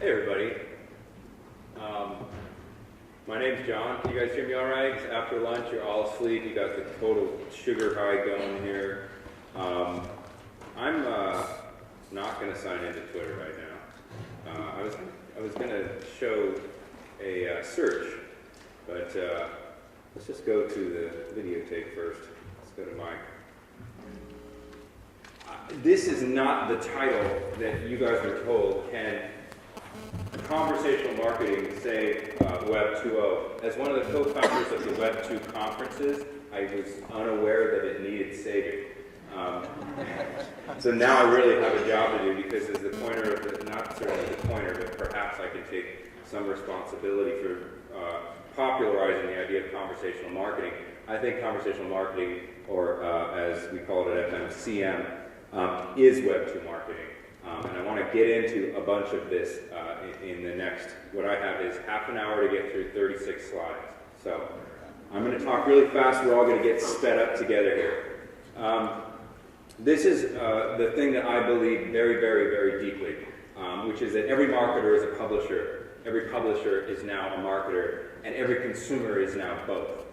Hey everybody. My name's John. Can you guys hear me all right? It's after lunch, you're all asleep. You got the total sugar high going here. I'm not going to sign into Twitter right now. I was going to show a search, but let's just go to the videotape first. Let's go to mine. This is not the title that you guys are told. Can conversational marketing save Web 2.0? As one of the co-founders of the Web 2 conferences, I was unaware that it needed saving. So now I really have a job to do, because as the pointer of the, not certainly the pointer, but perhaps I can take some responsibility for popularizing the idea of conversational marketing. I think conversational marketing, or as we call it at FM, CM, is Web 2 marketing. And I want to get into a bunch of this in the next, what I have is half an hour to get through 36 slides. So I'm going to talk really fast. We're all going to get sped up together here. This is the thing that I believe very, very, very deeply, which is that every marketer is a publisher, every publisher is now a marketer, and every consumer is now both.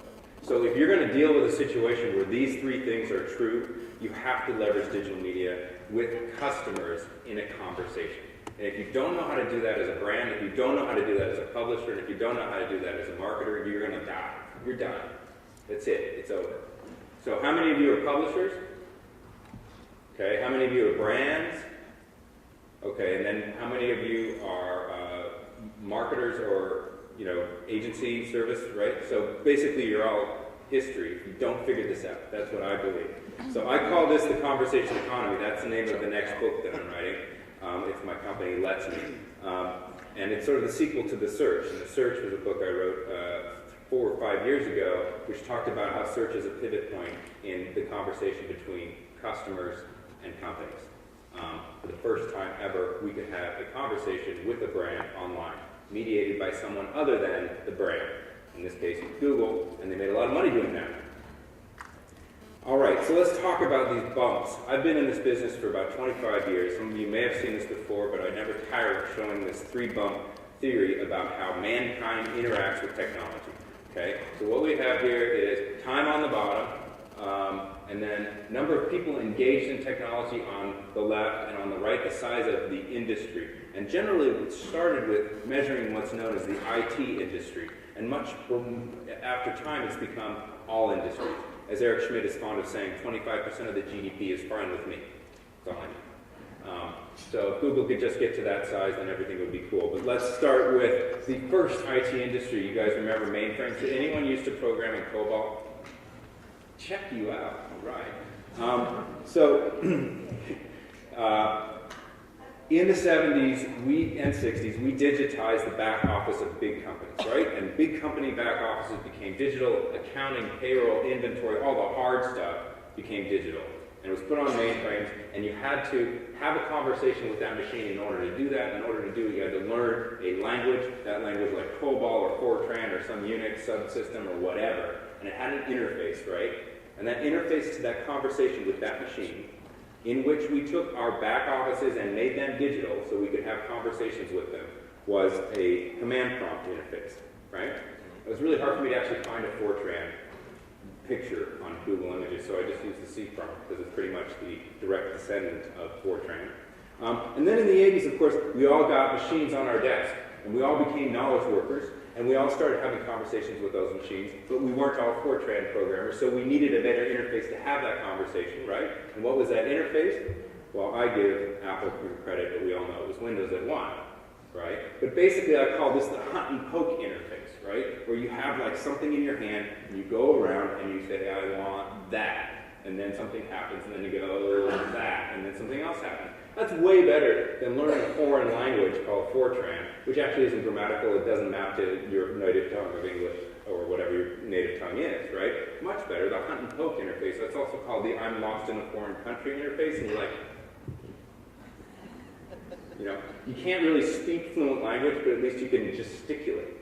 So if you're going to deal with a situation where these three things are true, you have to leverage digital media with customers in a conversation. And if you don't know how to do that as a brand, if you don't know how to do that as a publisher, and if you don't know how to do that as a marketer, you're going to die. You're done. That's it. It's over. So how many of you are publishers? Okay. How many of you are brands? Okay. And then how many of you are marketers or agency service, right? So basically you're all history. You don't figure this out. That's what I believe. So I call this the conversation economy. That's the name of the next book that I'm writing. If my company lets me. And it's sort of the sequel to The Search. And The Search was a book I wrote 4 or 5 years ago, which talked about how search is a pivot point in the conversation between customers and companies. For the first time ever, we could have a conversation with a brand online, mediated by someone other than the brand. In this case, Google, and they made a lot of money doing that. All right, so let's talk about these bumps. I've been in this business for about 25 years. Some of you may have seen this before, but I never tire of showing this 3-bump theory about how mankind interacts with technology. Okay, so what we have here is time on the bottom, and then number of people engaged in technology on the left, and on the right, the size of the industry. And generally, it started with measuring what's known as the IT industry. And much after time, it's become all industries. As Eric Schmidt is fond of saying, 25% of the GDP is fine with me. That's all I need. So if Google could just get to that size, then everything would be cool. But let's start with the first IT industry. You guys remember mainframes? Did anyone used to program in COBOL? Check you out. All right. In the 70s and 60s, we digitized the back office of big companies, right? And big company back offices became digital. Accounting, payroll, inventory, all the hard stuff became digital. And it was put on mainframes, and you had to have a conversation with that machine in order to do that. In order to do it, you had to learn a language, that language like COBOL or Fortran or some Unix subsystem or whatever. And it had an interface, right? And that interface to that conversation with that machine, in which we took our back offices and made them digital so we could have conversations with them, was a command prompt interface, right? It was really hard for me to actually find a Fortran picture on Google Images, so I just used the C prompt because it's pretty much the direct descendant of Fortran. And then in the 80s, of course, we all got machines on our desk, and we all became knowledge workers, and we all started having conversations with those machines, but we weren't all Fortran programmers, so we needed a better interface to have that conversation, right? And what was that interface? Well, I give Apple credit, but we all know it was Windows at 1, right? But basically, I call this the hunt and poke interface, right? Where you have like something in your hand, and you go around and you say, I want that. And then something happens, and then you go, that, and then something else happens. That's way better than learning a foreign language called Fortran, which actually isn't grammatical. It doesn't map to your native tongue of English or whatever your native tongue is, right? Much better. The hunt and poke interface. That's also called the I'm lost in a foreign country interface. And you're like, you can't really speak fluent language, but at least you can gesticulate,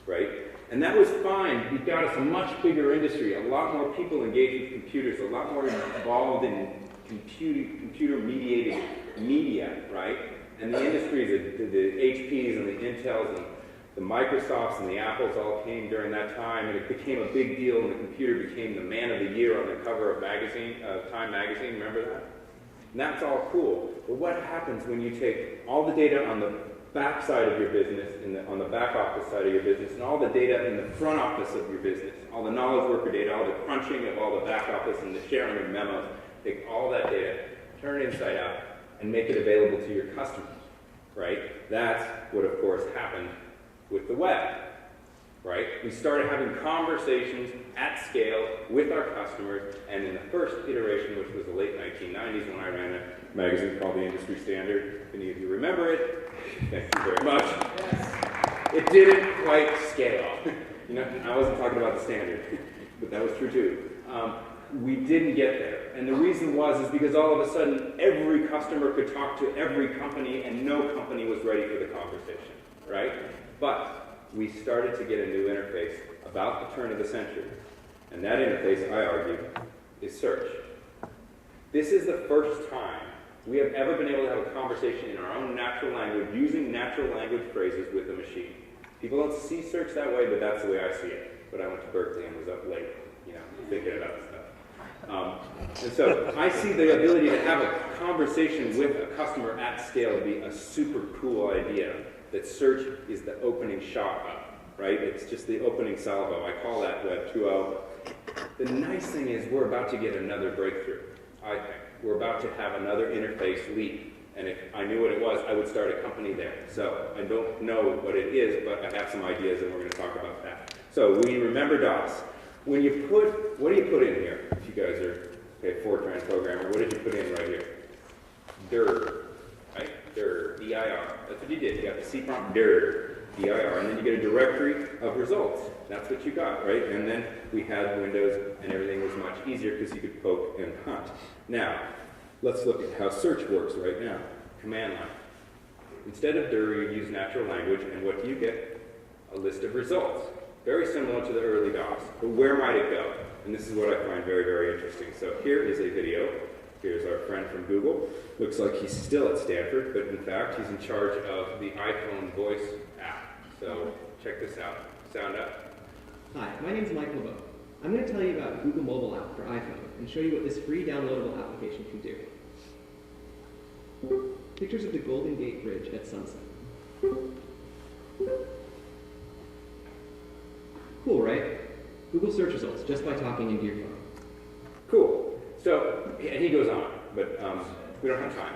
right? And that was fine. It got us a much bigger industry, a lot more people engaged with computers, a lot more involved in computer-mediated media, right? And the industries, the HPs and Intels and the Microsofts and the Apples all came during that time, and it became a big deal, and the computer became the man of the year on the cover of Time magazine, remember that? And that's all cool, but what happens when you take all the data on the back side of your business, on the back office side of your business, and all the data in the front office of your business, all the knowledge worker data, all the crunching of all the back office and the sharing of memos, take all that data, turn it inside out, and make it available to your customers, right? That's what, of course, happened with the web, right? We started having conversations at scale with our customers, and in the first iteration, which was the late 1990s when I ran a magazine called The Industry Standard, if any of you remember it, thank you very much. Yes. It didn't quite scale. You know, I wasn't talking about the standard, but that was true too. We didn't get there, and the reason was because all of a sudden every customer could talk to every company, and no company was ready for the conversation, right? But we started to get a new interface about the turn of the century, and that interface, I argue, is search. This is the first time we have ever been able to have a conversation in our own natural language, using natural language phrases with a machine. People don't see search that way, but that's the way I see it. But I went to Berkeley and was up late, you know, thinking about stuff. And so I see the ability to have a conversation with a customer at scale to be a super cool idea, that search is the opening shot up, right? It's just the opening salvo. I call that Web 2.0. The nice thing is we're about to get another breakthrough, I think. We're about to have another interface leap. And if I knew what it was, I would start a company there. So I don't know what it is, but I have some ideas, and we're going to talk about that. So we remember DOS. When you put, what do you put in here? If you guys are a Fortran programmer, what did you put in right here? dir, right? Dir, D-I-R. That's what you did. You got the C prompt, dir, D-I-R, and then you get a directory of results. That's what you got, right? And then we had Windows, and everything was much easier because you could poke and hunt. Now, let's look at how search works right now. Command line. Instead of dir, you use natural language, and what do you get? A list of results. Very similar to the early DOS, but where might it go? And this is what I find very, very interesting. So here is a video. Here's our friend from Google. Looks like he's still at Stanford, but in fact, he's in charge of the iPhone voice app. So check this out. Sound up. Hi, my name is Mike LeBeau. I'm going to tell you about Google Mobile App for iPhone and show you what this free downloadable application can do. Pictures of the Golden Gate Bridge at sunset. Cool, right? Google search results just by talking into your phone. Cool. So, and he goes on, but we don't have time.